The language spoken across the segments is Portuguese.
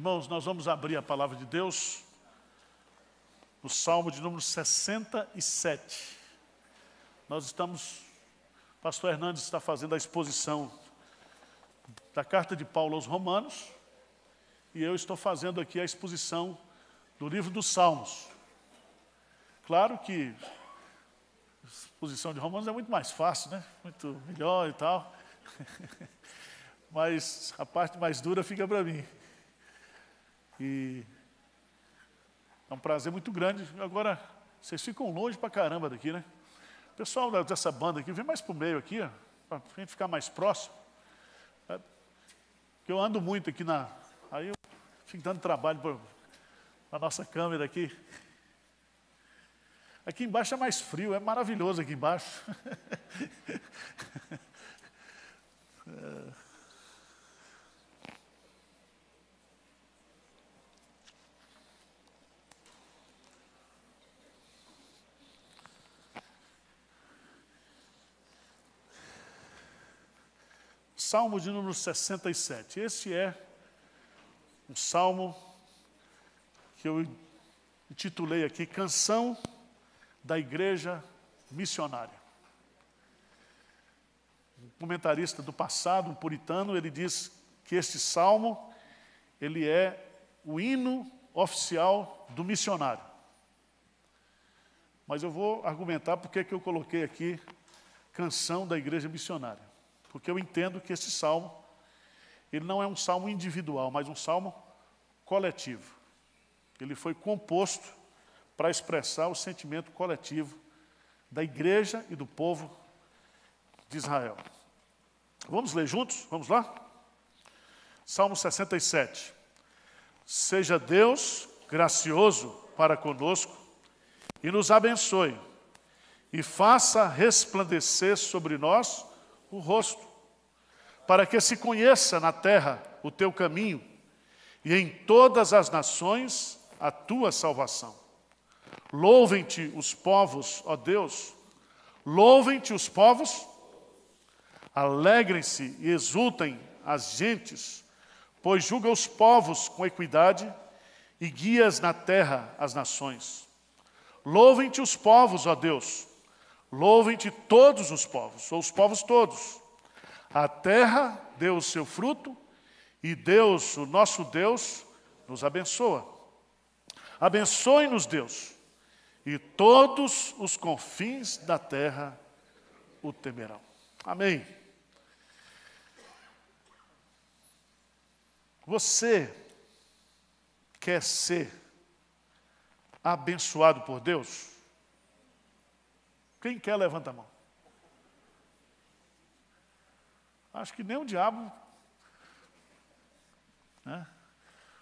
Irmãos, nós vamos abrir a palavra de Deus no Salmo de número 67. Nós estamos, o pastor Hernandes está fazendo a exposição da carta de Paulo aos Romanos, e eu estou fazendo aqui a exposição do livro dos Salmos. Claro que a exposição de Romanos é muito mais fácil, né? Muito melhor e tal. Mas a parte mais dura fica para mim. E é um prazer muito grande. Agora, vocês ficam longe pra caramba daqui, né? O pessoal dessa banda aqui, vem mais pro meio aqui, para a gente ficar mais próximo. Porque eu ando muito aqui aí eu fico dando trabalho para a nossa câmera aqui. Aqui embaixo é mais frio, é maravilhoso aqui embaixo. Salmo de número 67. Esse é um salmo que eu intitulei aqui, Canção da Igreja Missionária. Um comentarista do passado, um puritano, ele diz que este salmo, ele é o hino oficial do missionário. Mas eu vou argumentar porque que eu coloquei aqui Canção da Igreja Missionária. Porque eu entendo que esse salmo, ele não é um salmo individual, mas um salmo coletivo. Ele foi composto para expressar o sentimento coletivo da igreja e do povo de Israel. Vamos ler juntos? Vamos lá? Salmo 67. Seja Deus gracioso para conosco e nos abençoe, e faça resplandecer sobre nós o rosto, para que se conheça na terra o teu caminho e em todas as nações a tua salvação. Louvem-te os povos, ó Deus, louvem-te os povos, alegrem-se e exultem as gentes, pois julga os povos com equidade e guias na terra as nações. Louvem-te os povos, ó Deus, louvem-te todos os povos, ou os povos todos. A terra deu o seu fruto, e Deus, o nosso Deus, nos abençoa. Abençoe-nos, Deus, e todos os confins da terra o temerão. Amém. Você quer ser abençoado por Deus? Quem quer, levanta a mão. Acho que nem o diabo, né,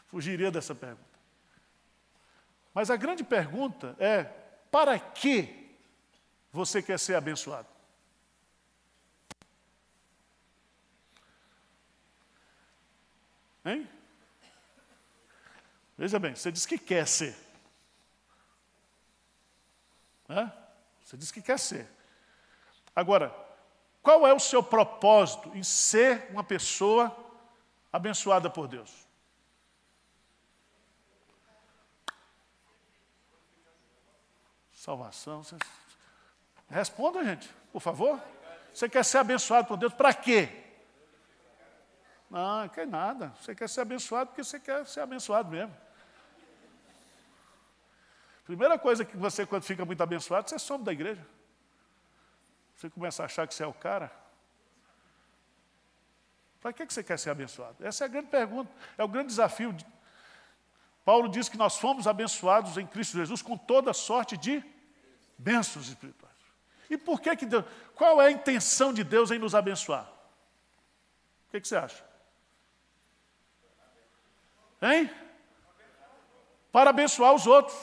fugiria dessa pergunta. Mas a grande pergunta é, para que você quer ser abençoado? Hein? Veja bem, você diz que quer ser. Né? Você diz que quer ser. Agora, qual é o seu propósito em ser uma pessoa abençoada por Deus? Salvação. Responda, gente, por favor. Você quer ser abençoado por Deus para quê? Não quer nada. Você quer ser abençoado porque você quer ser abençoado mesmo. Primeira coisa que você, quando fica muito abençoado, você some da igreja. Você começa a achar que você é o cara. Para que você quer ser abençoado? Essa é a grande pergunta, é o grande desafio. Paulo diz que nós fomos abençoados em Cristo Jesus com toda sorte de bênçãos espirituais. E por que Deus? Qual é a intenção de Deus em nos abençoar? O que você acha? Hein? Para abençoar os outros.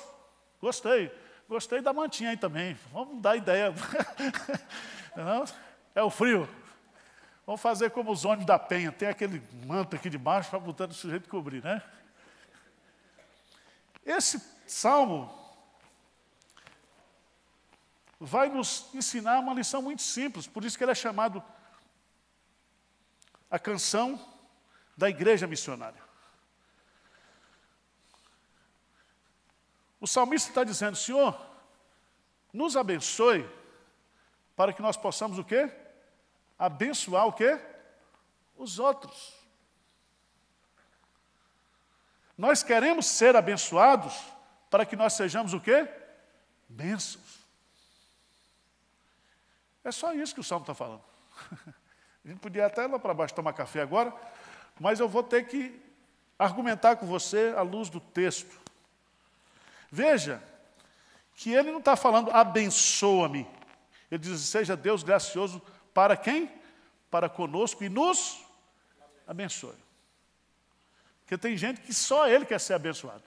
Gostei da mantinha aí também. Vamos dar ideia. Não? É o frio. Vamos fazer como os ônibus da Penha. Tem aquele manto aqui de baixo para botar no sujeito cobrir, né? Esse salmo vai nos ensinar uma lição muito simples. Por isso que ele é chamado a canção da igreja missionária. O salmista está dizendo, Senhor, nos abençoe para que nós possamos o quê? Abençoar o quê? Os outros. Nós queremos ser abençoados para que nós sejamos o quê? Bênçãos. É só isso que o Salmo está falando. A gente podia até ir lá para baixo tomar café agora, mas eu vou ter que argumentar com você à luz do texto. Veja que ele não está falando abençoa-me. Ele diz, seja Deus gracioso para quem? Para conosco e nos abençoe. Porque tem gente que só ele quer ser abençoado.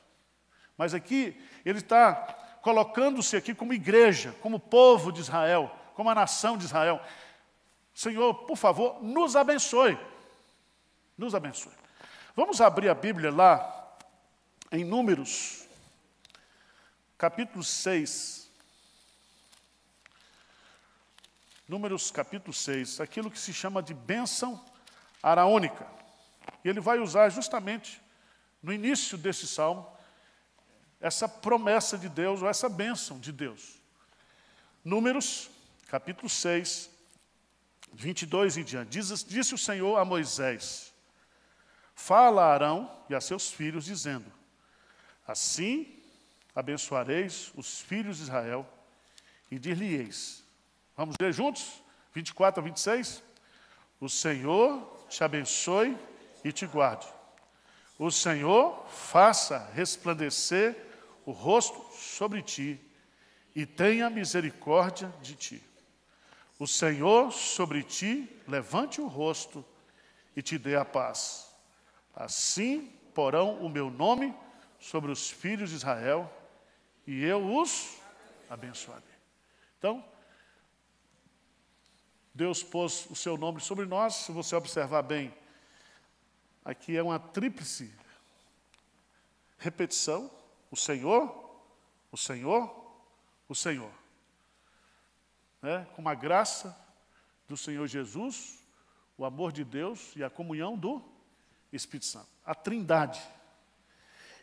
Mas aqui, ele está colocando-se aqui como igreja, como povo de Israel, como a nação de Israel. Senhor, por favor, nos abençoe. Nos abençoe. Vamos abrir a Bíblia lá, em Números, capítulo 6. Números, capítulo 6. Aquilo que se chama de bênção araônica. E ele vai usar justamente, no início desse salmo, essa promessa de Deus, ou essa bênção de Deus. Números, capítulo 6, 22 em diante. Disse o Senhor a Moisés, fala a Arão e a seus filhos, dizendo, assim abençoareis os filhos de Israel e dir-lhe-eis. Vamos ler juntos? 24 a 26. O Senhor te abençoe e te guarde. O Senhor faça resplandecer o rosto sobre ti e tenha misericórdia de ti. O Senhor sobre ti levante o rosto e te dê a paz. Assim porão o meu nome sobre os filhos de Israel e eu os abençoarei. Então, Deus pôs o seu nome sobre nós. Se você observar bem, aqui é uma tríplice repetição. O Senhor, o Senhor, o Senhor. Com a graça do Senhor Jesus, o amor de Deus e a comunhão do Espírito Santo. A Trindade.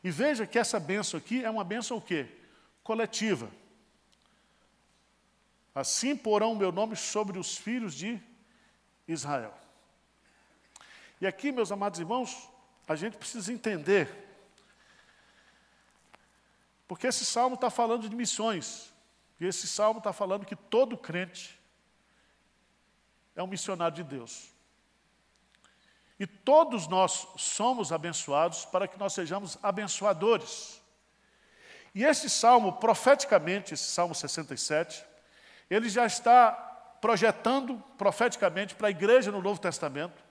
E veja que essa bênção aqui é uma bênção o quê? Coletiva. Assim porão o meu nome sobre os filhos de Israel. E aqui, meus amados irmãos, a gente precisa entender, porque esse salmo está falando de missões, e esse salmo está falando que todo crente é um missionário de Deus. E todos nós somos abençoados para que nós sejamos abençoadores. E esse salmo, profeticamente, esse salmo 67, ele já está projetando profeticamente para a igreja no Novo Testamento,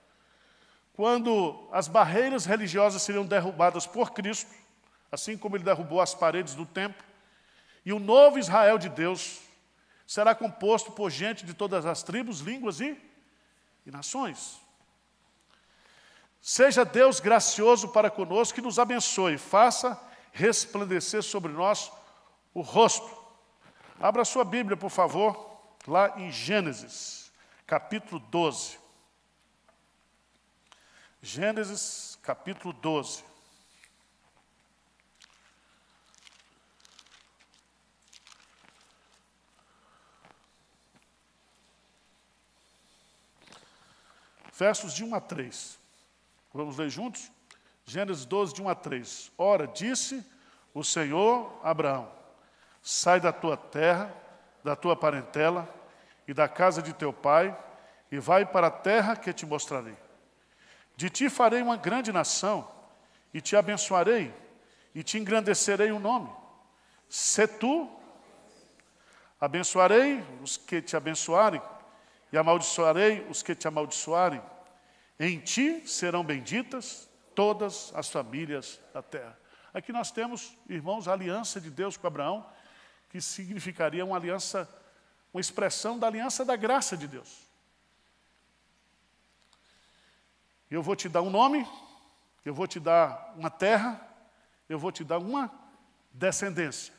quando as barreiras religiosas seriam derrubadas por Cristo, assim como ele derrubou as paredes do templo, e o novo Israel de Deus será composto por gente de todas as tribos, línguas e nações. Seja Deus gracioso para conosco, que nos abençoe, faça resplandecer sobre nós o rosto. Abra sua Bíblia, por favor, lá em Gênesis, capítulo 12. Gênesis, capítulo 12. Versos de 1 a 3. Vamos ler juntos? Gênesis 12, de 1 a 3. Ora, disse o Senhor a Abraão, sai da tua terra, da tua parentela e da casa de teu pai, e vai para a terra que te mostrarei. De ti farei uma grande nação, e te abençoarei, e te engrandecerei o nome. Se tu, abençoarei os que te abençoarem, e amaldiçoarei os que te amaldiçoarem. Em ti serão benditas todas as famílias da terra. Aqui nós temos, irmãos, a aliança de Deus com Abraão, que significaria uma aliança, uma expressão da aliança da graça de Deus. Eu vou te dar um nome, eu vou te dar uma terra, eu vou te dar uma descendência.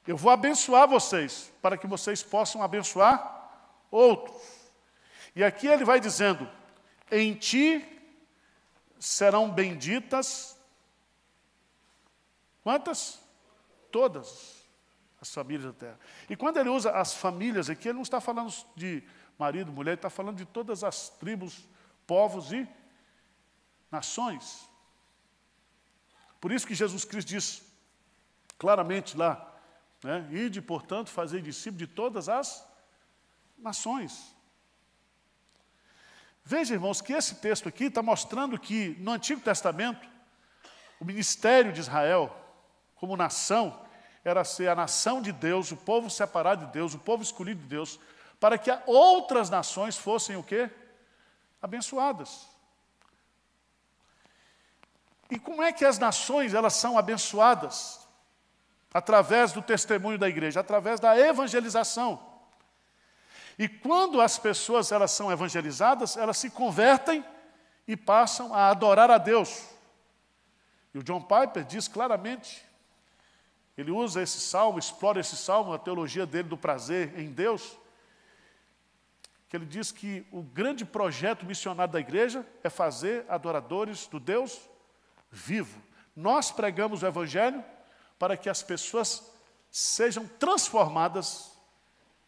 Eu vou abençoar vocês, para que vocês possam abençoar outros. E aqui ele vai dizendo, em ti serão benditas Quantas? Todas as famílias da terra. E quando ele usa as famílias aqui, ele não está falando de marido, mulher, ele está falando de todas as tribos, povos e nações. Por isso que Jesus Cristo diz claramente lá, né? Ide, portanto, fazei discípulos de todas as nações. Veja, irmãos, que esse texto aqui está mostrando que no Antigo Testamento, o ministério de Israel, como nação, era ser a nação de Deus, o povo separado de Deus, o povo escolhido de Deus, para que outras nações fossem o quê? Abençoadas. E como é que as nações elas são abençoadas? Através do testemunho da igreja, através da evangelização. E quando as pessoas elas são evangelizadas, elas se convertem e passam a adorar a Deus. E o John Piper diz claramente, ele usa esse salmo, explora esse salmo, a teologia dele do prazer em Deus, que ele diz que o grande projeto missionário da igreja é fazer adoradores do Deus vivo. Nós pregamos o evangelho para que as pessoas sejam transformadas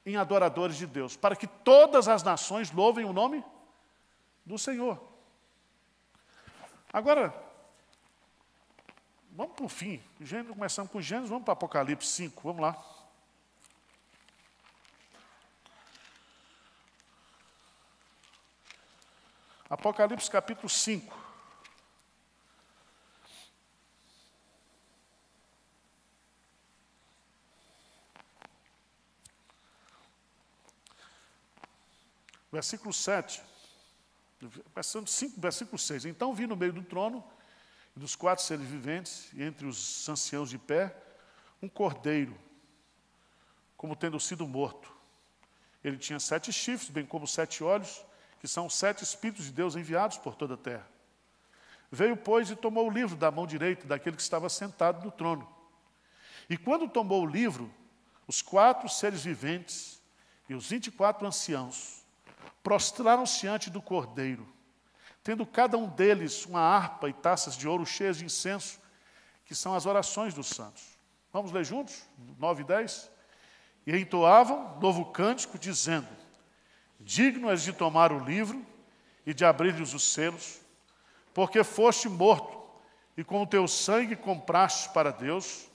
em adoradores de Deus, para que todas as nações louvem o nome do Senhor. Agora, vamos para o fim. Começamos com Gênesis, vamos para Apocalipse 5, vamos lá. Apocalipse capítulo 5. Versículo 7, versículo 5, versículo 6. Então vi no meio do trono, e dos 4 seres viventes, e entre os anciãos de pé, um cordeiro, como tendo sido morto. Ele tinha 7 chifres, bem como 7 olhos, que são 7 Espíritos de Deus enviados por toda a terra. Veio, pois, e tomou o livro da mão direita daquele que estava sentado no trono. E quando tomou o livro, os 4 seres viventes e os 24 anciãos prostraram-se diante do cordeiro, tendo cada um deles uma harpa e taças de ouro cheias de incenso, que são as orações dos santos. Vamos ler juntos? 9 e 10. E entoavam novo cântico, dizendo: digno és de tomar o livro e de abrir-lhes os selos, porque foste morto, e com o teu sangue compraste para Deus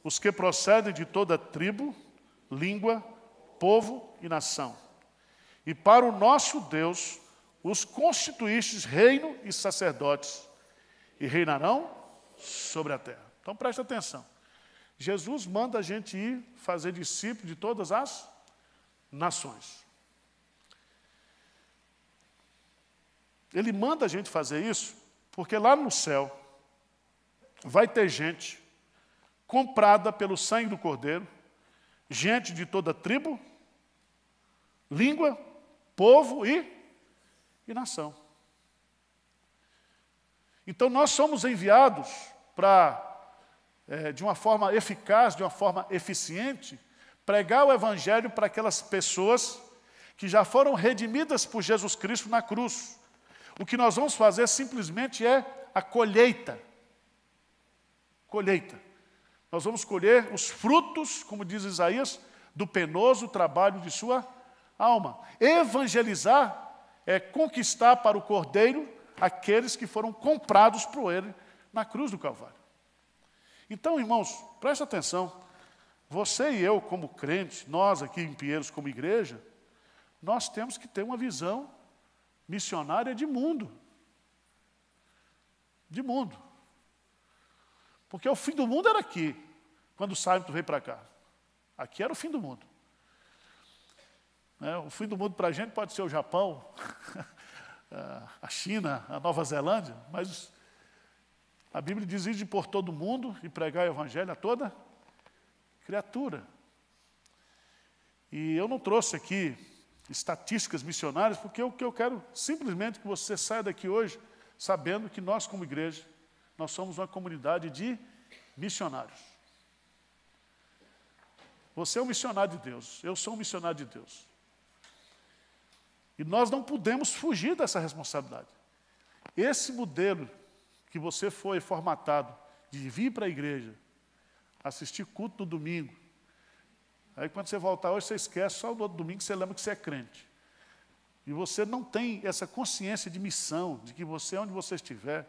os que procedem de toda tribo, língua, povo e nação. E para o nosso Deus os constituístes reino e sacerdotes, e reinarão sobre a terra. Então preste atenção. Jesus manda a gente ir fazer discípulos de todas as nações. Ele manda a gente fazer isso porque lá no céu vai ter gente comprada pelo sangue do Cordeiro, gente de toda tribo, língua, povo e nação. Então nós somos enviados para, de uma forma eficaz, de uma forma eficiente, pregar o evangelho para aquelas pessoas que já foram redimidas por Jesus Cristo na cruz. O que nós vamos fazer simplesmente é a colheita. Colheita. Nós vamos colher os frutos, como diz Isaías, do penoso trabalho de sua alma. Evangelizar é conquistar para o Cordeiro aqueles que foram comprados por ele na cruz do Calvário. Então, irmãos, preste atenção. Você e eu, como crentes, nós aqui em Pinheiros, como igreja, nós temos que ter uma visão missionária de mundo. De mundo. Porque o fim do mundo era aqui, quando o Simon veio para cá. Aqui era o fim do mundo. O fim do mundo para a gente pode ser o Japão, a China, a Nova Zelândia, mas a Bíblia diz: ide por todo mundo e pregar o evangelho a toda criatura. E eu não trouxe aqui estatísticas missionárias, porque o que eu quero simplesmente que você saia daqui hoje sabendo que nós, como igreja, nós somos uma comunidade de missionários. Você é um missionário de Deus, eu sou um missionário de Deus. E nós não podemos fugir dessa responsabilidade. Esse modelo que você foi formatado de vir para a igreja assistir culto no domingo. Aí quando você voltar hoje, você esquece, só no outro domingo você lembra que você é crente. E você não tem essa consciência de missão, de que você, onde você estiver,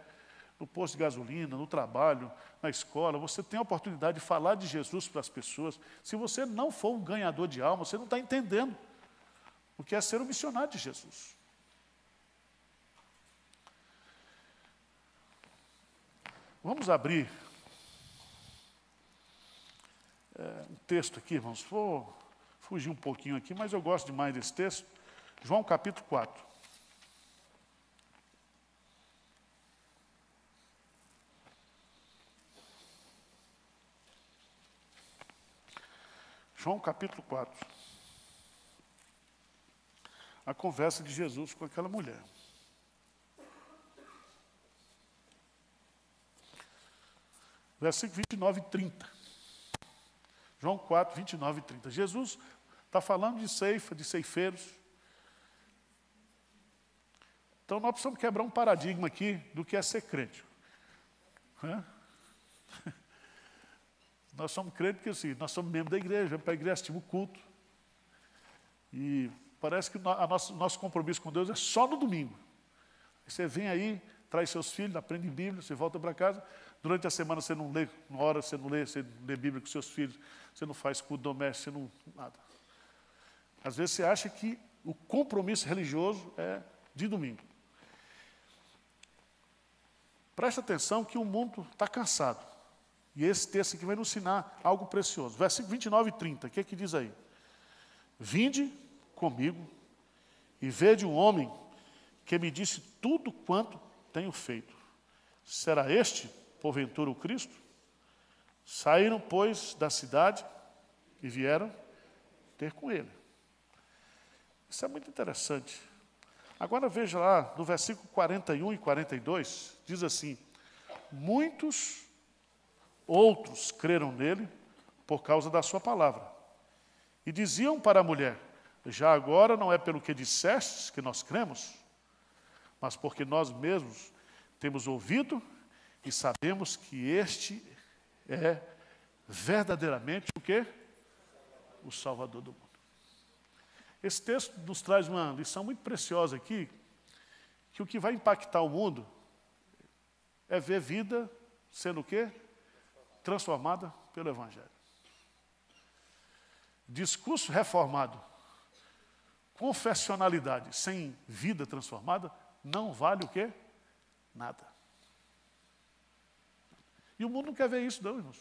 no posto de gasolina, no trabalho, na escola, você tem a oportunidade de falar de Jesus para as pessoas. Se você não for um ganhador de alma, você não está entendendo o que é ser um missionário de Jesus. Vamos abrir um texto aqui, irmãos. Vou fugir um pouquinho aqui, mas eu gosto demais desse texto. João capítulo 4. João capítulo 4. A conversa de Jesus com aquela mulher. Versículo 29 e 30. João 4, 29 e 30. Jesus está falando de ceifa, de ceifeiros. Então nós precisamos quebrar um paradigma aqui do que é ser crente. Nós somos crentes porque assim, nós somos membros da igreja, vamos para a igreja, assistimos o culto. E parece que nosso compromisso com Deus é só no domingo. Você vem aí, traz seus filhos, aprende Bíblia, você volta para casa. Durante a semana você não lê, uma hora você não lê Bíblia com seus filhos, você não faz culto doméstico, você não... nada. Às vezes você acha que o compromisso religioso é de domingo. Presta atenção que o mundo está cansado. E esse texto aqui vai nos ensinar algo precioso. Versículo 29 e 30, o que é que diz aí? Vinde comigo e vede um homem que me disse tudo quanto tenho feito. Será este, porventura, o Cristo? Saíram, pois, da cidade e vieram ter com ele. Isso é muito interessante. Agora veja lá, no versículo 41 e 42, diz assim: muitos outros creram nele por causa da sua palavra. E diziam para a mulher: já agora não é pelo que dissestes que nós cremos, mas porque nós mesmos temos ouvido e sabemos que este é verdadeiramente o quê? O Salvador do mundo. Esse texto nos traz uma lição muito preciosa aqui, que o que vai impactar o mundo é ver vida sendo o quê? Transformada pelo Evangelho. Discurso reformado, confessionalidade sem vida transformada, não vale o quê? Nada. E o mundo não quer ver isso, não, irmãos.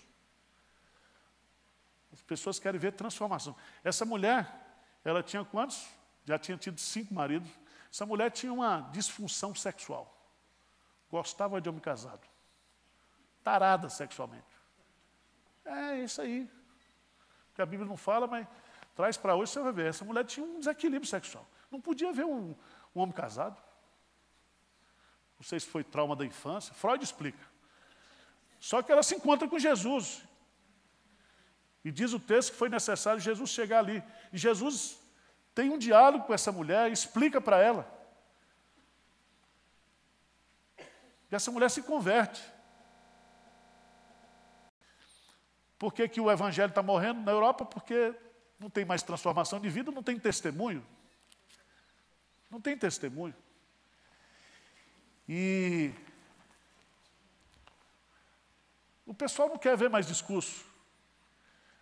As pessoas querem ver transformação. Essa mulher, ela tinha quantos? Já tinha tido 5 maridos. Essa mulher tinha uma disfunção sexual. Gostava de homem casado. Tarada sexualmente. É isso aí. Que a Bíblia não fala, mas traz para hoje, você vai ver. Essa mulher tinha um desequilíbrio sexual. Não podia ver um homem casado. Não sei se foi trauma da infância. Freud explica. Só que ela se encontra com Jesus. E diz o texto que foi necessário Jesus chegar ali. E Jesus tem um diálogo com essa mulher e explica para ela. E essa mulher se converte. Por que que o evangelho está morrendo na Europa? Porque não tem mais transformação de vida, não tem testemunho. Não tem testemunho. E o pessoal não quer ver mais discurso.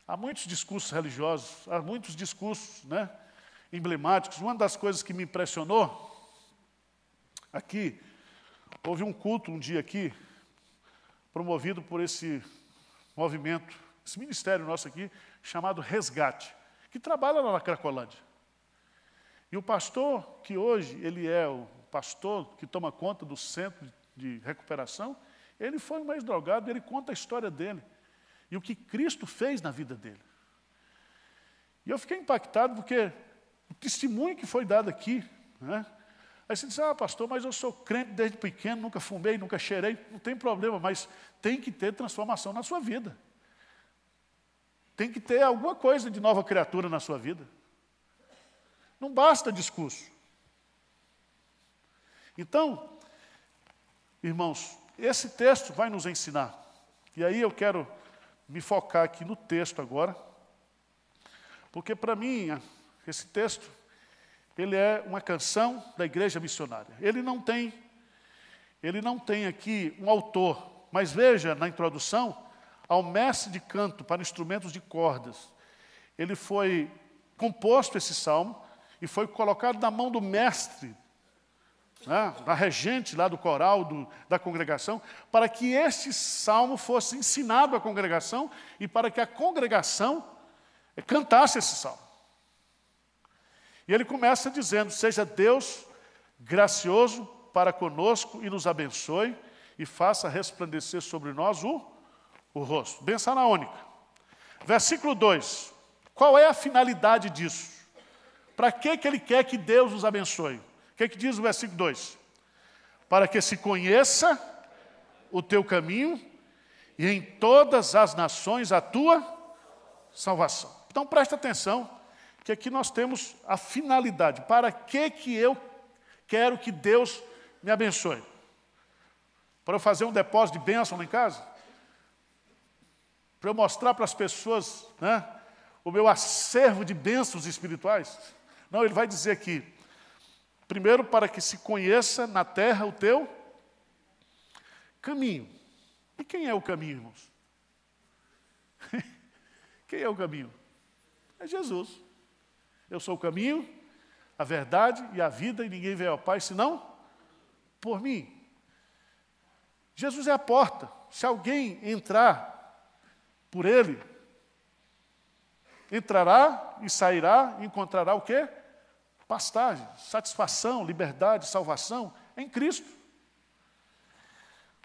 Há muitos discursos religiosos, há muitos discursos, né, emblemáticos. Uma das coisas que me impressionou, aqui, houve um culto um dia aqui, promovido por esse movimento, esse ministério nosso aqui, chamado Resgate, que trabalha lá na Cracolândia. E o pastor, que hoje ele é o pastor que toma conta do centro de recuperação, ele foi um ex-drogado, ele conta a história dele. E o que Cristo fez na vida dele. E eu fiquei impactado porque o testemunho que foi dado aqui, né? Aí você diz: ah, pastor, mas eu sou crente desde pequeno, nunca fumei, nunca cheirei. Não tem problema, mas tem que ter transformação na sua vida. Tem que ter alguma coisa de nova criatura na sua vida. Não basta discurso. Então, irmãos, esse texto vai nos ensinar. E aí eu quero me focar aqui no texto agora, porque para mim, esse texto, ele é uma canção da igreja missionária. Ele não tem aqui um autor, mas veja na introdução, ao mestre de canto para instrumentos de cordas. Ele foi composto esse salmo e foi colocado na mão do mestre, né, da regente lá do coral, da congregação, para que este salmo fosse ensinado à congregação e para que a congregação cantasse esse salmo. E ele começa dizendo: seja Deus gracioso para conosco e nos abençoe e faça resplandecer sobre nós o rosto. Benção anaônica. Versículo 2. Qual é a finalidade disso? Para que ele quer que Deus nos abençoe? O que diz o versículo 2? Para que se conheça o teu caminho e em todas as nações a tua salvação. Então presta atenção, que aqui nós temos a finalidade. Para que eu quero que Deus me abençoe? Para eu fazer um depósito de bênção lá em casa? Para eu mostrar para as pessoas, né, o meu acervo de bênçãos espirituais? Não, ele vai dizer aqui, primeiro, para que se conheça na terra o teu caminho. E quem é o caminho, irmãos? Quem é o caminho? É Jesus. Eu sou o caminho, a verdade e a vida, e ninguém vem ao Pai senão por mim. Jesus é a porta. Se alguém entrar por Ele, entrará e sairá e encontrará o quê? Pastagem, satisfação, liberdade, salvação em Cristo.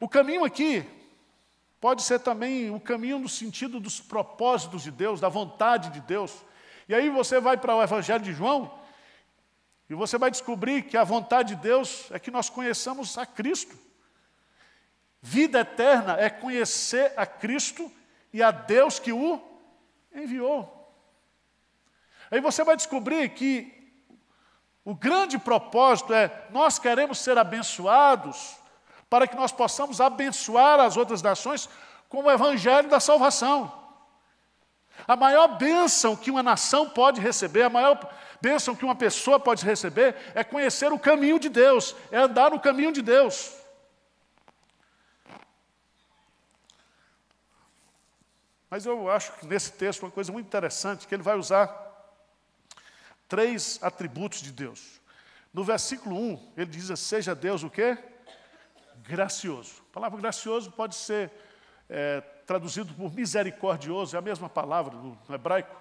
O caminho aqui pode ser também o caminho no sentido dos propósitos de Deus, da vontade de Deus. E aí você vai para o Evangelho de João e você vai descobrir que a vontade de Deus é que nós conheçamos a Cristo. Vida eterna é conhecer a Cristo e a Deus que o enviou. Aí você vai descobrir que o grande propósito é, nós queremos ser abençoados para que nós possamos abençoar as outras nações com o evangelho da salvação. A maior bênção que uma nação pode receber, a maior bênção que uma pessoa pode receber é conhecer o caminho de Deus, é andar no caminho de Deus. Mas eu acho que nesse texto uma coisa muito interessante, que ele vai usar 3 atributos de Deus. No versículo 1, ele diz, seja Deus o quê? Gracioso. A palavra gracioso pode ser traduzido por misericordioso, é a mesma palavra no hebraico.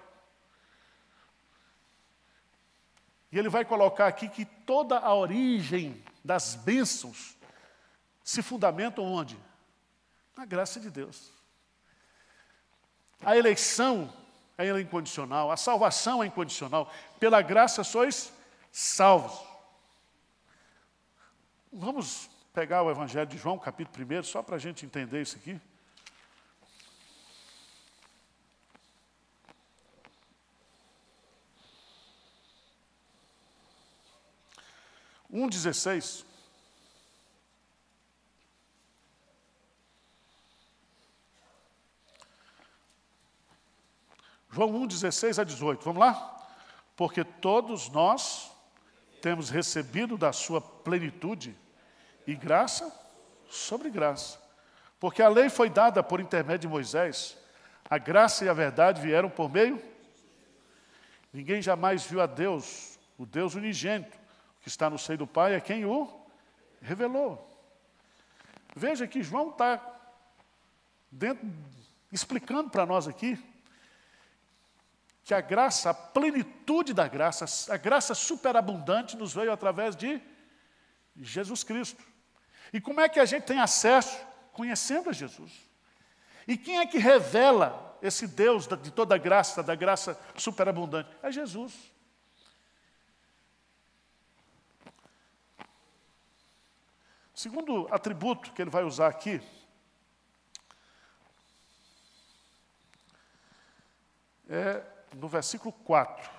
E ele vai colocar aqui que toda a origem das bênçãos se fundamentam onde? Na graça de Deus. A eleição é incondicional, a salvação é incondicional. Pela graça sois salvos. Vamos pegar o Evangelho de João, capítulo 1, só para a gente entender isso aqui. João 1,16. João 1,16 a 18, vamos lá? Porque todos nós temos recebido da sua plenitude e graça sobre graça. Porque a lei foi dada por intermédio de Moisés, a graça e a verdade vieram por meio. Ninguém jamais viu a Deus, o Deus unigênito, que está no seio do Pai, é quem o revelou. Veja que João está explicando para nós aqui que a graça, a plenitude da graça, a graça superabundante nos veio através de Jesus Cristo. E como é que a gente tem acesso? Conhecendo a Jesus. E quem é que revela esse Deus de toda a graça, da graça superabundante? É Jesus. Segundo atributo que ele vai usar aqui, é no versículo 4,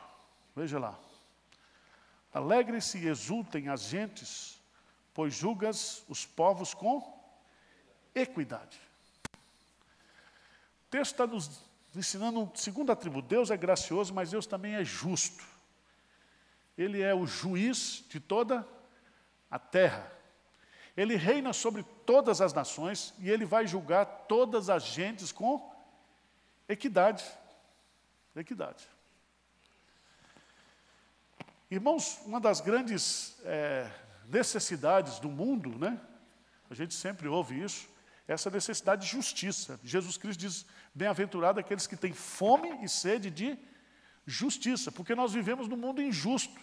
veja lá. Alegrem-se e exultem as gentes, pois julgas os povos com equidade. texto está nos ensinando um segundo atributo. Deus é gracioso, mas Deus também é justo. Ele é o juiz de toda a terra. Ele reina sobre todas as nações e Ele vai julgar todas as gentes com equidade. Equidade. Irmãos, uma das grandes necessidades do mundo, né? A gente sempre ouve isso, essa necessidade de justiça. Jesus Cristo diz, bem-aventurado aqueles que têm fome e sede de justiça, porque nós vivemos num mundo injusto.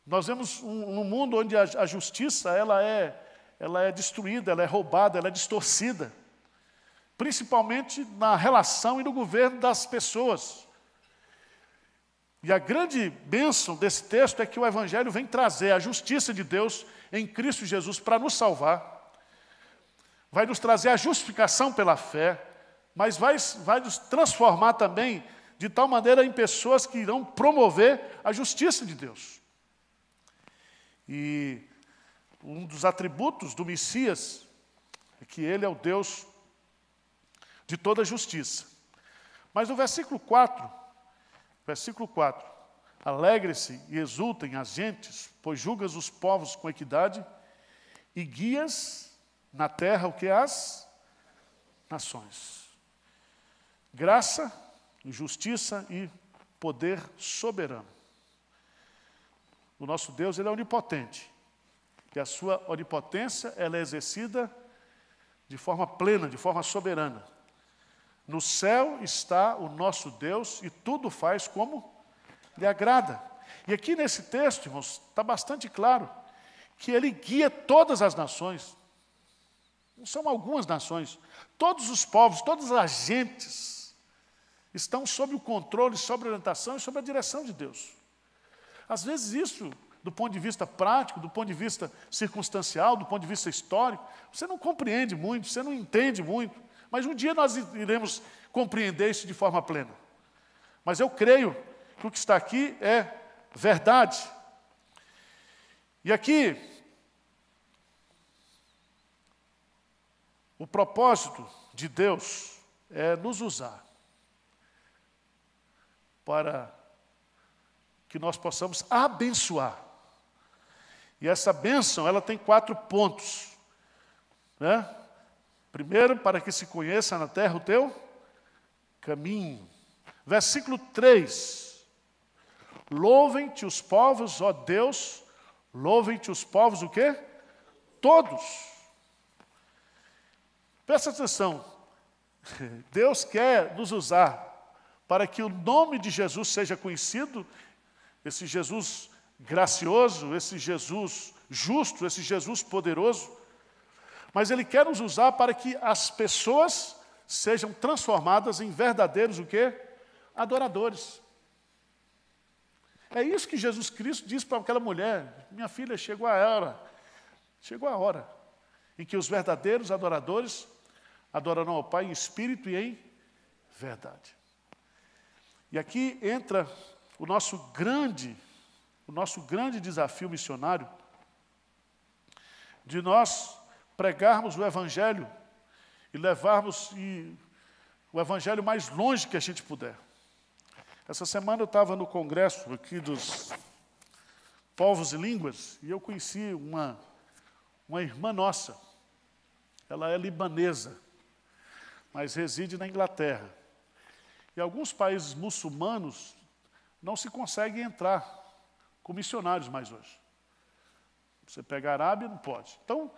Nós vemos um mundo onde a justiça ela é destruída, ela é roubada, ela é distorcida. Principalmente na relação e no governo das pessoas. E a grande bênção desse texto é que o Evangelho vem trazer a justiça de Deus em Cristo Jesus para nos salvar. Vai nos trazer a justificação pela fé, mas vai nos transformar também de tal maneira em pessoas que irão promover a justiça de Deus. E um dos atributos do Messias é que Ele é o Deus de toda justiça. Mas no versículo 4, alegre-se e exultem as gentes, pois julgas os povos com equidade e guias na terra o que? As nações. Graça, justiça e poder soberano. O nosso Deus, Ele é onipotente. E a sua onipotência, ela é exercida de forma plena, de forma soberana. No céu está o nosso Deus e tudo faz como lhe agrada. E aqui nesse texto, irmãos, está bastante claro que Ele guia todas as nações. Não são algumas nações. Todos os povos, todas as gentes estão sob o controle, sob a orientação e sob a direção de Deus. Às vezes isso, do ponto de vista prático, do ponto de vista circunstancial, do ponto de vista histórico, você não compreende muito, você não entende muito, mas um dia nós iremos compreender isso de forma plena. Mas eu creio que o que está aqui é verdade. E aqui, o propósito de Deus é nos usar para que nós possamos abençoar. E essa bênção, ela tem 4 pontos. Né? Primeiro, para que se conheça na terra o teu caminho. Versículo 3. Louvem-te os povos, ó Deus, louvem-te os povos o quê? Todos. Presta atenção. Deus quer nos usar para que o nome de Jesus seja conhecido, esse Jesus gracioso, esse Jesus justo, esse Jesus poderoso, mas Ele quer nos usar para que as pessoas sejam transformadas em verdadeiros o quê? Adoradores. É isso que Jesus Cristo disse para aquela mulher: minha filha, chegou a hora em que os verdadeiros adoradores adorarão ao Pai em espírito e em verdade. E aqui entra o nosso grande desafio missionário de nós pregarmos o Evangelho e levarmos o Evangelho mais longe que a gente puder. Essa semana eu estava no congresso aqui dos povos e línguas e eu conheci uma irmã nossa. Ela é libanesa, mas reside na Inglaterra. E alguns países muçulmanos não se conseguem entrar com missionários mais hoje. Você pega a Arábia, não pode. Então,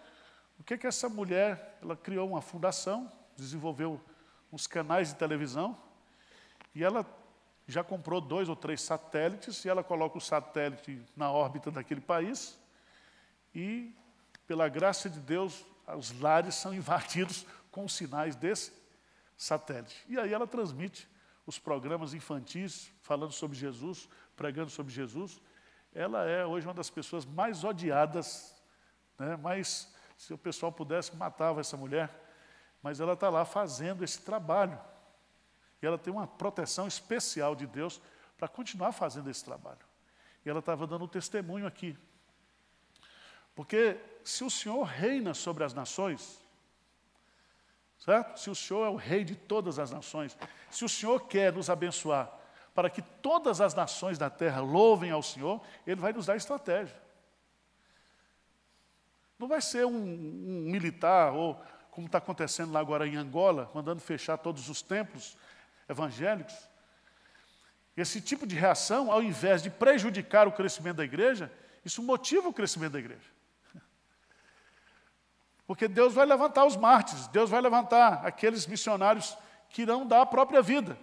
o que essa mulher, ela criou uma fundação, desenvolveu uns canais de televisão, e ela já comprou 2 ou 3 satélites, e ela coloca o satélite na órbita daquele país, e, pela graça de Deus, os lares são invadidos com os sinais desse satélite. E aí ela transmite os programas infantis, falando sobre Jesus, pregando sobre Jesus. Ela é hoje uma das pessoas mais odiadas, né? Mas se o pessoal pudesse, matava essa mulher. Mas ela está lá fazendo esse trabalho. E ela tem uma proteção especial de Deus para continuar fazendo esse trabalho. E ela estava dando um testemunho aqui. Porque se o Senhor reina sobre as nações, certo? Se o Senhor é o Rei de todas as nações, se o Senhor quer nos abençoar para que todas as nações da terra louvem ao Senhor, Ele vai nos dar estratégia. Não vai ser um militar, ou como está acontecendo lá agora em Angola, mandando fechar todos os templos evangélicos. Esse tipo de reação, ao invés de prejudicar o crescimento da igreja, isso motiva o crescimento da igreja. Porque Deus vai levantar os mártires, Deus vai levantar aqueles missionários que irão dar a própria vida.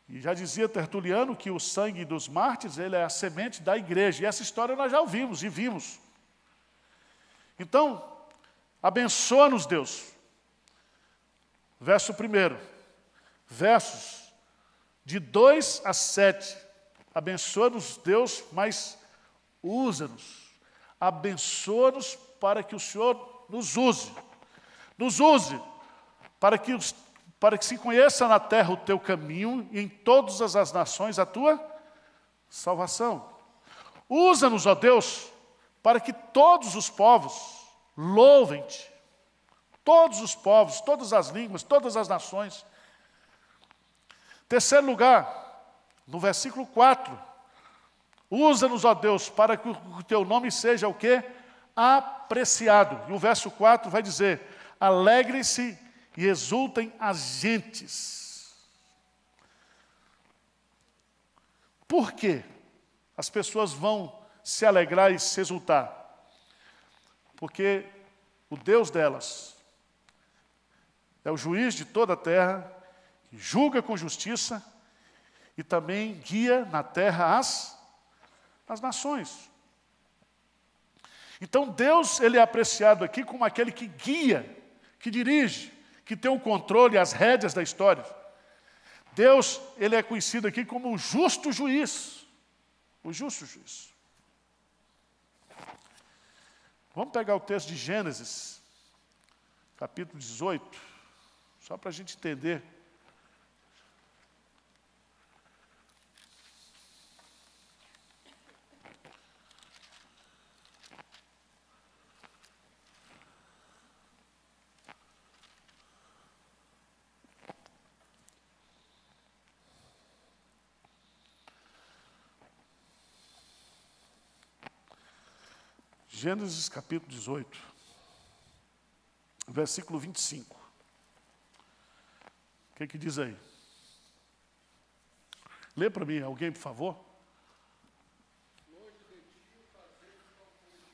E já dizia Tertuliano que o sangue dos mártires, ele é a semente da igreja. E essa história nós já ouvimos e vimos. Então, abençoa-nos, Deus. Verso 1. Versos de 2 a 7. Abençoa-nos, Deus, mas usa-nos. Abençoa-nos para que o Senhor nos use. Nos use para que se conheça na terra o teu caminho e em todas as nações a tua salvação. Usa-nos, ó Deus, para que todos os povos louvem-te. Todos os povos, todas as línguas, todas as nações. Terceiro lugar, no versículo 4. Usa-nos, ó Deus, para que o teu nome seja o quê? Apreciado. E o verso 4 vai dizer: alegrem-se e exultem as gentes. Por quê? As pessoas vão se alegrar e se exultar. Porque o Deus delas é o juiz de toda a terra, que julga com justiça e também guia na terra as nações. Então Deus, ele é apreciado aqui como aquele que guia, que dirige, que tem o controle, as rédeas da história. Deus, ele é conhecido aqui como o justo juiz. O justo juiz. Vamos pegar o texto de Gênesis, capítulo 18, só para a gente entender. Gênesis capítulo 18, versículo 25. O que diz aí? Lê para mim, alguém, por favor. Longe de ti fazer tal coisa.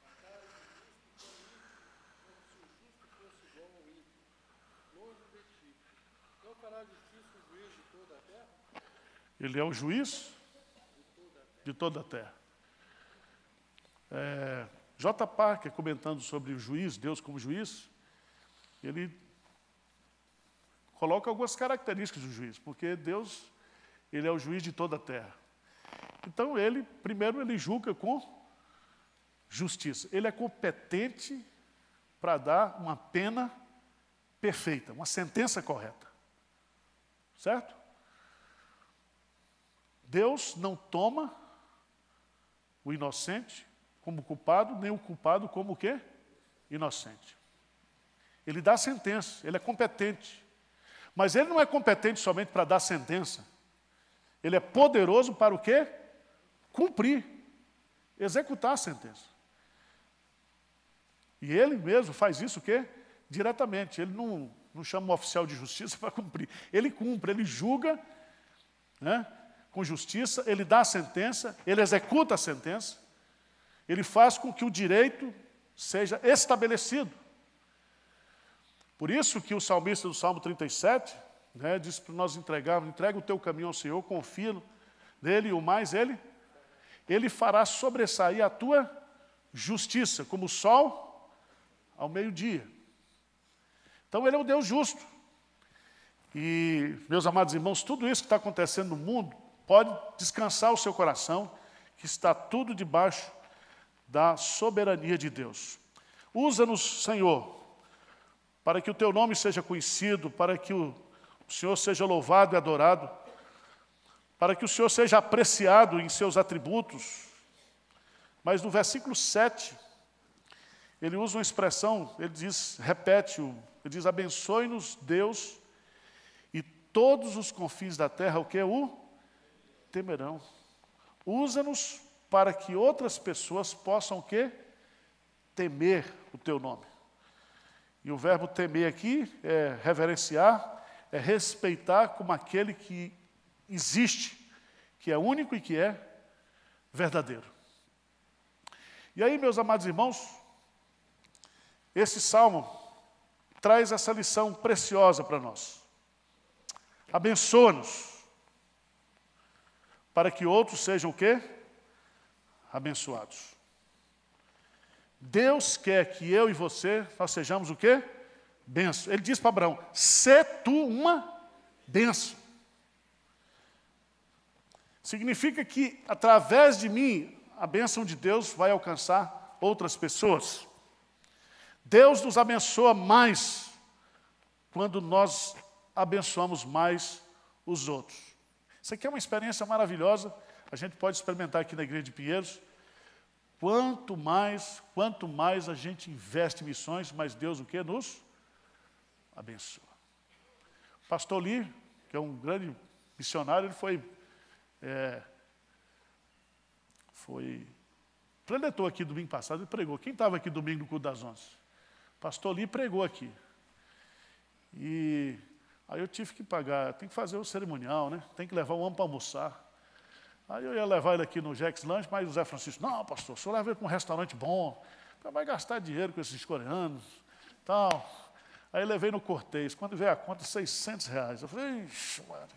Matar o justo como se o justo fosse igual ao ímpio. Longe de ti. Não fará justiça o juiz de toda a terra? Ele é o juiz de toda a terra. J. Parker, comentando sobre o juiz, Deus como juiz, ele coloca algumas características do juiz, porque Deus, ele é o juiz de toda a terra. Então, primeiro, ele julga com justiça. Ele é competente para dar uma pena perfeita, uma sentença correta. Certo? Deus não toma o inocente como culpado, nem o culpado como o quê? Inocente. Ele dá a sentença, ele é competente. Mas ele não é competente somente para dar sentença. Ele é poderoso para o quê? Cumprir, executar a sentença. E ele mesmo faz isso o quê? Diretamente. Ele não chama um oficial de justiça para cumprir. Ele cumpre, ele julga, né, com justiça, ele dá a sentença, ele executa a sentença. Ele faz com que o direito seja estabelecido. Por isso que o salmista do Salmo 37, né, diz para nós entregarmos: entrega o teu caminho ao Senhor, confia nele, e o mais ele fará sobressair a tua justiça, como o sol ao meio-dia. Então ele é o Deus justo. E, meus amados irmãos, tudo isso que está acontecendo no mundo pode descansar o seu coração, que está tudo debaixo da soberania de Deus. Usa-nos, Senhor, para que o teu nome seja conhecido, para que o Senhor seja louvado e adorado, para que o Senhor seja apreciado em seus atributos. Mas no versículo 7, ele usa uma expressão, ele diz, repete, ele diz, abençoe-nos Deus e todos os confins da terra, o que? O temerão. Usa-nos para que outras pessoas possam o quê? Temer o teu nome. E o verbo temer aqui é reverenciar, é respeitar como aquele que existe, que é único e que é verdadeiro. E aí, meus amados irmãos, esse salmo traz essa lição preciosa para nós. Abençoa-nos, para que outros sejam o quê? Abençoados. Deus quer que eu e você, nós sejamos o quê? Benção. Ele diz para Abraão, sê tu uma benção. Significa que, através de mim, a bênção de Deus vai alcançar outras pessoas. Deus nos abençoa mais quando nós abençoamos mais os outros. Isso aqui é uma experiência maravilhosa, a gente pode experimentar aqui na Igreja de Pinheiros. Quanto mais a gente investe em missões, mais Deus o que? Nos abençoa. O pastor Lee, que é um grande missionário, ele foi preletor aqui domingo passado, ele pregou. Quem estava aqui domingo no culto das 11? O pastor Lee pregou aqui. E aí eu tive que pagar, tem que fazer o cerimonial, né? Tem que levar o homem para almoçar. Aí eu ia levar ele aqui no Jack's Lanche, mas o Zé Francisco, não, pastor, o senhor leva ele para um restaurante bom, vai gastar dinheiro com esses coreanos, tal. Aí levei no Cortês, quando veio a conta, R$600. Eu falei, ixi, mano,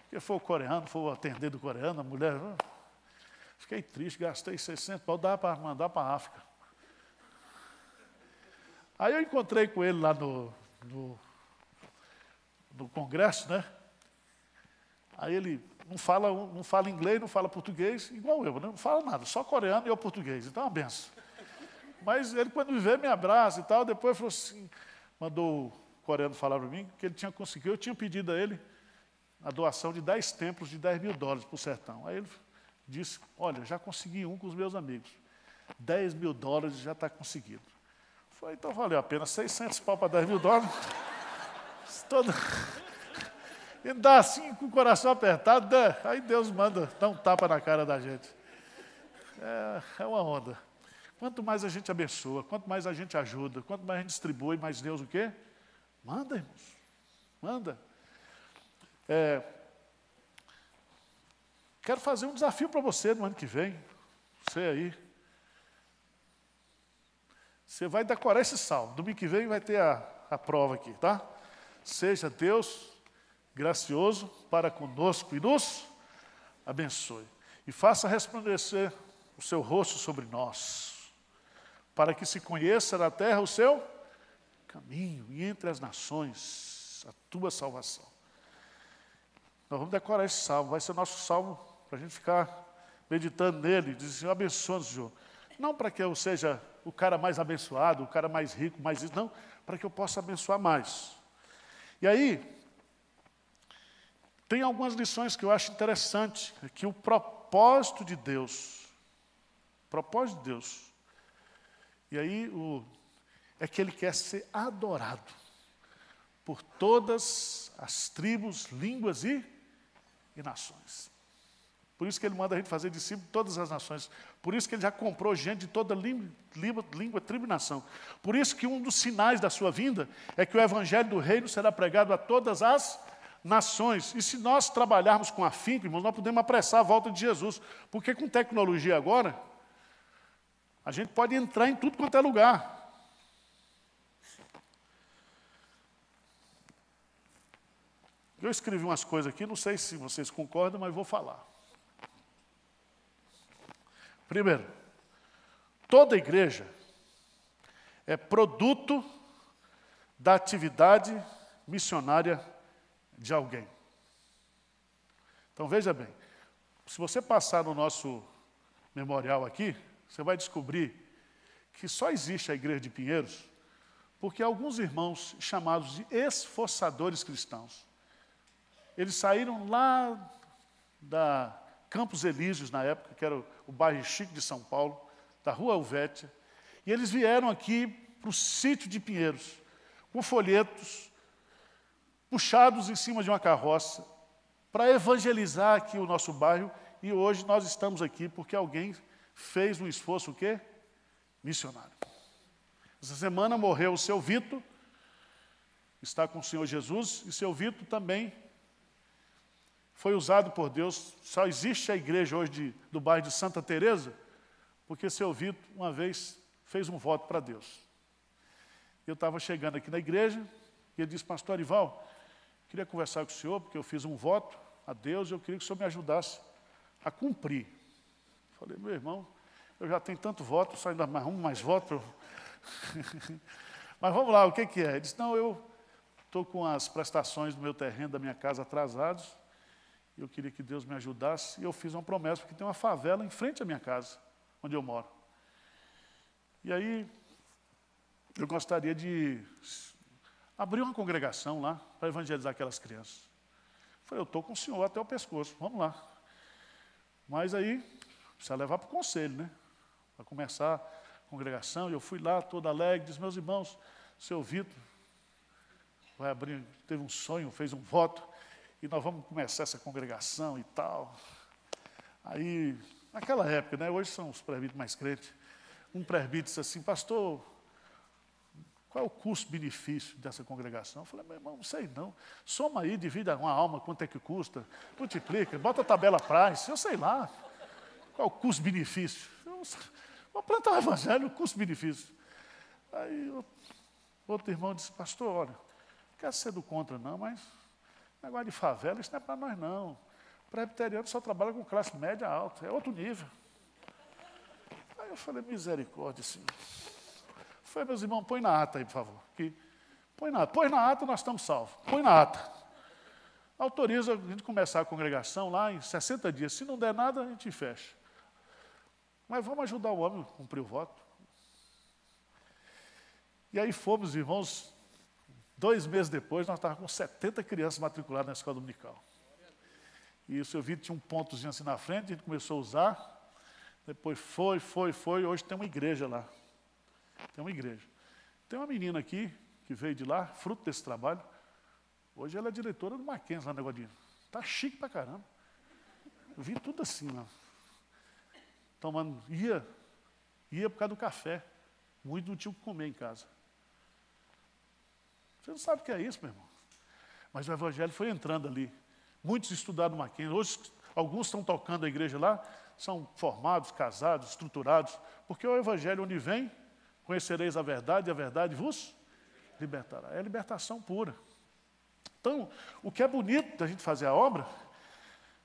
porque foi o coreano, foi o atender do coreano, a mulher, fiquei triste, gastei 600 pau, dá para mandar para a África. Aí eu encontrei com ele lá no congresso, né? Aí ele não fala inglês, não fala português, igual eu, né? Não fala nada, só coreano e eu português, então é uma benção. Mas ele, quando me vê, me abraça e tal, depois falou assim, mandou o coreano falar para mim que ele tinha conseguido, eu tinha pedido a ele a doação de 10 templos de $10.000 para o sertão. Aí ele disse, olha, já consegui um com os meus amigos, $10.000 já está conseguido. Falei, então valeu a pena, 600 pau para $10.000, todo... E dá assim, com o coração apertado, aí Deus manda dar um tapa na cara da gente. É uma onda. Quanto mais a gente abençoa, quanto mais a gente ajuda, quanto mais a gente distribui, mais Deus o quê? Manda, irmãos. Manda. Quero fazer um desafio para você no ano que vem. Você aí. Você vai decorar esse salmo. Domingo que vem vai ter a prova aqui, tá? Seja Deus gracioso para conosco e nos abençoe. E faça resplandecer o seu rosto sobre nós, para que se conheça na terra o seu caminho e entre as nações a tua salvação. Nós vamos decorar esse salmo, vai ser o nosso salmo para a gente ficar meditando nele, dizer, Senhor, abençoa-nos, Senhor. Não para que eu seja o cara mais abençoado, o cara mais rico, mais isso, não, para que eu possa abençoar mais. E aí, tem algumas lições que eu acho interessante, que o propósito de Deus, e aí é que Ele quer ser adorado por todas as tribos, línguas e nações. Por isso que Ele manda a gente fazer discípulo de todas as nações. Por isso que Ele já comprou gente de toda língua, tribo e nação. Por isso que um dos sinais da sua vinda é que o Evangelho do Reino será pregado a todas as nações. E se nós trabalharmos com afinco, irmãos, nós podemos apressar a volta de Jesus. Porque com tecnologia agora, a gente pode entrar em tudo quanto é lugar. Eu escrevi umas coisas aqui, não sei se vocês concordam, mas vou falar. Primeiro, toda igreja é produto da atividade missionária de alguém. Então, veja bem, se você passar no nosso memorial aqui, você vai descobrir que só existe a Igreja de Pinheiros porque alguns irmãos chamados de esforçadores cristãos, eles saíram lá da Campos Elíseos, na época, que era o bairro chique de São Paulo, da Rua Helvétia, E eles vieram aqui para o sítio de Pinheiros, com folhetos, puxados em cima de uma carroça, para evangelizar aqui o nosso bairro. E hoje nós estamos aqui porque alguém fez um esforço o quê? Missionário. Essa semana morreu o seu Vitor, está com o Senhor Jesus, e seu Vitor também foi usado por Deus. Só existe a igreja hoje do bairro de Santa Teresa, porque seu Vitor, uma vez, fez um voto para Deus. Eu estava chegando aqui na igreja, e ele disse: pastor Arival, queria conversar com o senhor, porque eu fiz um voto a Deus, e eu queria que o senhor me ajudasse a cumprir. Falei: meu irmão, eu já tenho tanto voto, só ainda mais voto. Mas vamos lá, o que é? Ele disse: não, eu estou com as prestações do meu terreno, da minha casa atrasados, eu queria que Deus me ajudasse, e eu fiz uma promessa, porque tem uma favela em frente à minha casa, onde eu moro. E aí, eu gostaria de abrir uma congregação lá, para evangelizar aquelas crianças. Eu falei: eu estou com o senhor até o pescoço, vamos lá. Mas aí, precisa levar para o conselho, né? Para começar a congregação, e eu fui lá, todo alegre, disse: meus irmãos, o seu Vitor vai abrir, teve um sonho, fez um voto, e nós vamos começar essa congregação e tal. Aí, naquela época, né? Hoje são os presbíteros mais crentes. Um presbítero disse assim: pastor, qual é o custo-benefício dessa congregação? Eu falei: meu irmão, não sei não. Soma aí, divide uma alma, quanto é que custa, multiplica, bota a tabela price, eu sei lá. Qual é o custo-benefício? Vou plantar o evangelho, o custo-benefício. Aí outro irmão disse: pastor, olha, não quero ser do contra não, mas negócio de favela, isso não é para nós não. O presbiteriano só trabalha com classe média alta, é outro nível. Aí eu falei: misericórdia, Senhor. Foi: meus irmãos, põe na ata aí, por favor. Aqui. Põe na ata, nós estamos salvos. Põe na ata. Autoriza a gente começar a congregação lá em 60 dias. Se não der nada, a gente fecha. Mas vamos ajudar o homem a cumprir o voto. E aí fomos, irmãos, 2 meses depois, nós estávamos com 70 crianças matriculadas na escola dominical. E o seu Vitor tinha um pontozinho assim na frente, a gente começou a usar. Depois foi. Hoje tem uma igreja lá. Tem uma igreja. Tem uma menina aqui, que veio de lá, fruto desse trabalho. Hoje ela é diretora do Mackenzie, lá no Negodinho. Está chique pra caramba. Eu vi tudo assim, lá. Tomando, ia por causa do café. Muito não tinha o que comer em casa. Você não sabe o que é isso, meu irmão. Mas o evangelho foi entrando ali. Muitos estudaram no Mackenzie. Hoje, alguns estão tocando a igreja lá, são formados, casados, estruturados. Porque o evangelho, onde vem, conhecereis a verdade vos libertará. É a libertação pura. Então, o que é bonito da gente fazer a obra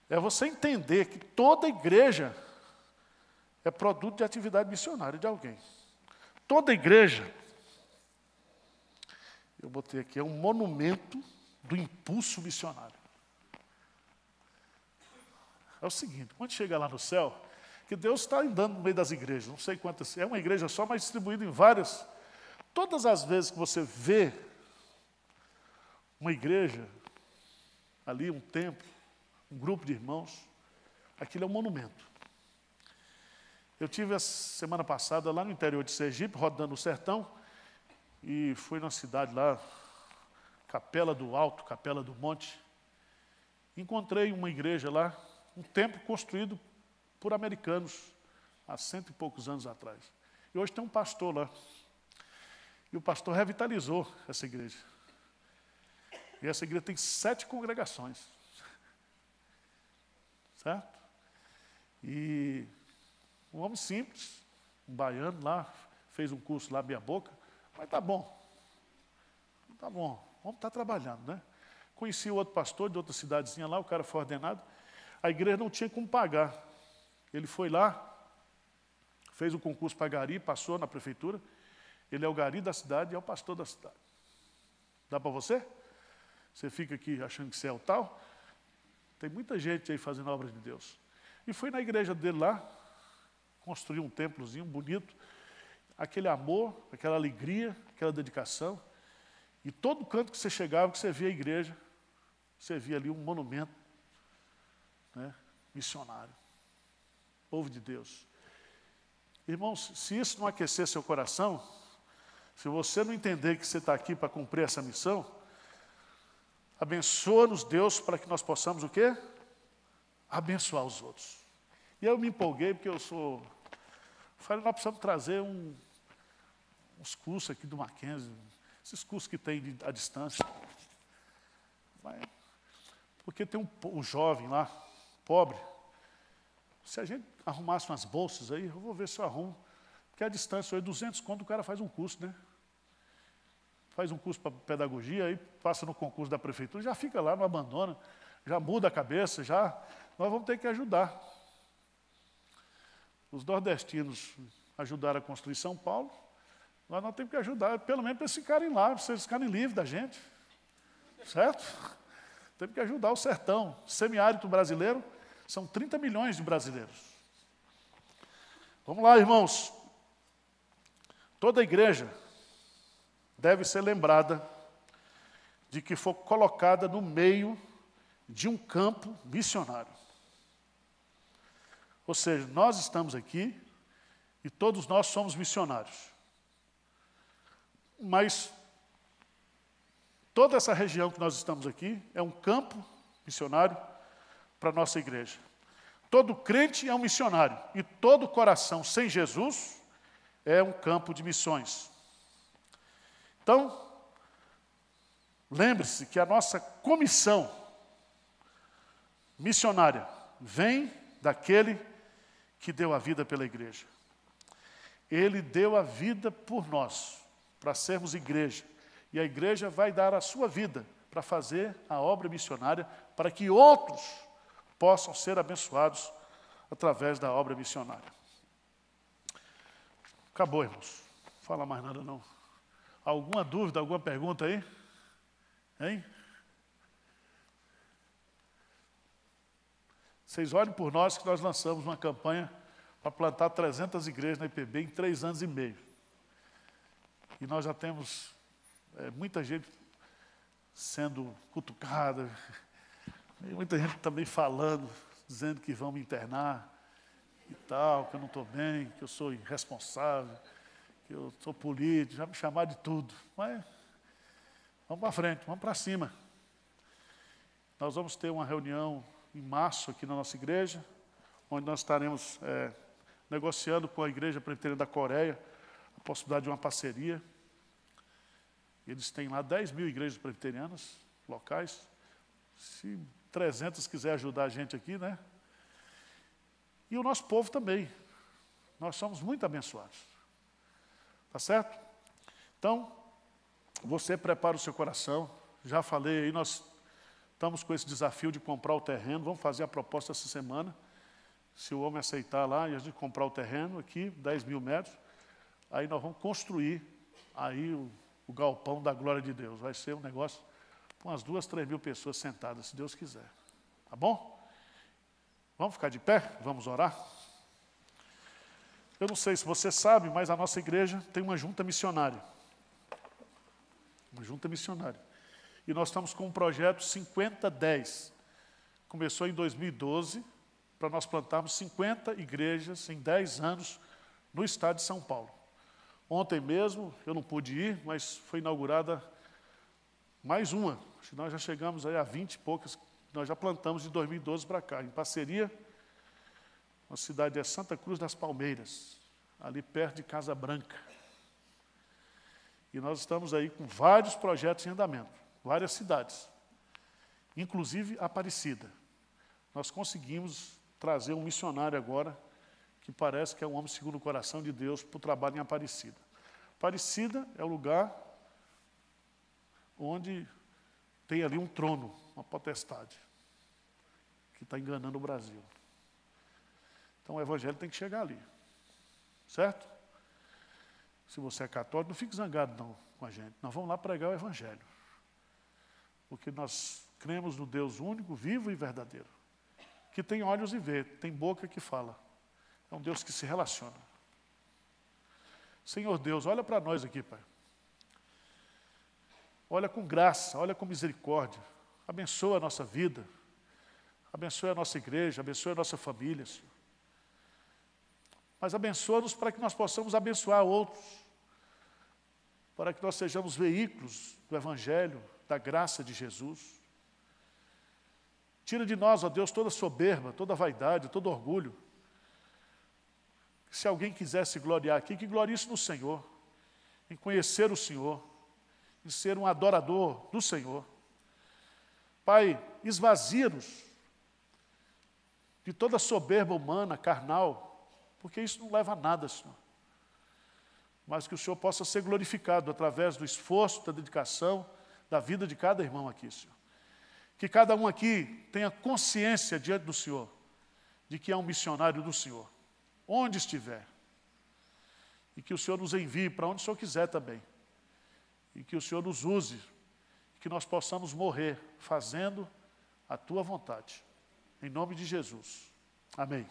é você entender que toda igreja é produto de atividade missionária de alguém. Toda igreja, eu botei aqui, é um monumento do impulso missionário. É o seguinte: quando chega lá no céu, que Deus está andando no meio das igrejas, não sei quantas, é uma igreja só, mas distribuída em várias. Todas as vezes que você vê uma igreja, ali um templo, um grupo de irmãos, aquilo é um monumento. Eu tive a semana passada lá no interior de Sergipe, rodando o sertão, e fui numa cidade lá, Capela do Alto, Capela do Monte. Encontrei uma igreja lá, um templo construído por americanos, há 100 e poucos anos atrás. E hoje tem um pastor lá. E o pastor revitalizou essa igreja. E essa igreja tem 7 congregações. Certo? E um homem simples, um baiano lá, fez um curso lá, meia boca, mas tá bom. Tá bom, o homem está trabalhando, né? Conheci o outro pastor de outra cidadezinha lá, o cara foi ordenado. A igreja não tinha como pagar. Ele foi lá, fez o concurso para gari, passou na prefeitura. Ele é o gari da cidade e é o pastor da cidade. Dá para você? Você fica aqui achando que você é o tal? Tem muita gente aí fazendo a obra de Deus. E fui na igreja dele lá, construiu um templozinho bonito, aquele amor, aquela alegria, aquela dedicação. E todo canto que você chegava, que você via a igreja, você via ali um monumento, né, missionário. Povo de Deus. Irmãos, se isso não aquecer seu coração, se você não entender que você está aqui para cumprir essa missão, abençoa-nos, Deus, para que nós possamos o quê? Abençoar os outros. E eu me empolguei, porque falei, nós precisamos trazer uns cursos aqui do Mackenzie, esses cursos que tem à distância. Porque tem um jovem lá, pobre. Se a gente arrumasse umas bolsas aí, eu vou ver se eu arrumo. Porque a distância, hoje, 200 conto, o cara faz um curso, né? Faz um curso para pedagogia, aí passa no concurso da prefeitura, já fica lá, não abandona, já muda a cabeça, nós vamos ter que ajudar. Os nordestinos ajudaram a construir São Paulo, nós temos que ajudar, pelo menos para eles ficarem lá, para eles ficarem livres da gente. Certo? Temos que ajudar o sertão. Semiárido brasileiro, são 30 milhões de brasileiros. Vamos lá, irmãos. Toda igreja deve ser lembrada de que foi colocada no meio de um campo missionário. Ou seja, nós estamos aqui e todos nós somos missionários. Mas toda essa região que nós estamos aqui é um campo missionário para a nossa igreja. Todo crente é um missionário e todo coração sem Jesus é um campo de missões. Então, lembre-se que a nossa comissão missionária vem daquele que deu a vida pela igreja. Ele deu a vida por nós, para sermos igreja. E a igreja vai dar a sua vida para fazer a obra missionária, para que outros possam ser abençoados através da obra missionária. Acabou, irmãos. Não fala mais nada, não. Alguma dúvida, alguma pergunta aí? Hein? Vocês olhem por nós que nós lançamos uma campanha para plantar 300 igrejas na IPB em 3 anos e meio. E nós já temos muita gente sendo cutucada, muita gente também falando, dizendo que vão me internar e tal, que eu não estou bem, que eu sou irresponsável, que eu sou político, já me chamaram de tudo. Mas vamos para frente, vamos para cima. Nós vamos ter uma reunião em março aqui na nossa igreja, onde nós estaremos negociando com a Igreja Presbiteriana da Coreia a possibilidade de uma parceria. Eles têm lá 10 mil igrejas presbiterianas locais. Se 300 quiser ajudar a gente aqui, né? E o nosso povo também. Nós somos muito abençoados. Tá certo? Então, você prepara o seu coração. Já falei aí, nós estamos com esse desafio de comprar o terreno. Vamos fazer a proposta essa semana. Se o homem aceitar lá, e a gente comprar o terreno aqui, 10 mil metros, aí nós vamos construir aí o galpão da glória de Deus. Vai ser um negócio com umas 2, 3 mil pessoas sentadas, se Deus quiser. Tá bom? Vamos ficar de pé? Vamos orar? Eu não sei se você sabe, mas a nossa igreja tem uma junta missionária. Uma junta missionária. E nós estamos com um projeto 50-10. Começou em 2012, para nós plantarmos 50 igrejas em 10 anos no estado de São Paulo. Ontem mesmo, eu não pude ir, mas foi inaugurada mais uma. Nós já chegamos aí a 20 e poucas, nós já plantamos de 2012 para cá, em parceria. A cidade é Santa Cruz das Palmeiras, ali perto de Casa Branca. E nós estamos aí com vários projetos em andamento, várias cidades, inclusive Aparecida. Nós conseguimos trazer um missionário agora, que parece que é um homem segundo o coração de Deus, para o trabalho em Aparecida. Aparecida é o lugar onde tem ali um trono, uma potestade, que está enganando o Brasil. Então o evangelho tem que chegar ali. Certo? Se você é católico, não fique zangado não com a gente. Nós vamos lá pregar o evangelho. Porque nós cremos no Deus único, vivo e verdadeiro. Que tem olhos e vê, tem boca que fala. É um Deus que se relaciona. Senhor Deus, olha para nós aqui, Pai. Olha com graça, olha com misericórdia. Abençoa a nossa vida. Abençoa a nossa igreja, abençoa a nossa família, Senhor. mas abençoa-nos para que nós possamos abençoar outros, para que nós sejamos veículos do Evangelho, da graça de Jesus. Tira de nós, ó Deus, toda soberba, toda vaidade, todo orgulho. Se alguém quiser se gloriar aqui, que glorie-se no Senhor, em conhecer o Senhor, em ser um adorador do Senhor. Pai, esvazia-nos de toda soberba humana, carnal, porque isso não leva a nada, Senhor. Mas que o Senhor possa ser glorificado através do esforço, da dedicação, da vida de cada irmão aqui, Senhor. Que cada um aqui tenha consciência diante do Senhor, de que é um missionário do Senhor, onde estiver. E que o Senhor nos envie para onde o Senhor quiser também. E que o Senhor nos use, que nós possamos morrer fazendo a Tua vontade. Em nome de Jesus. Amém.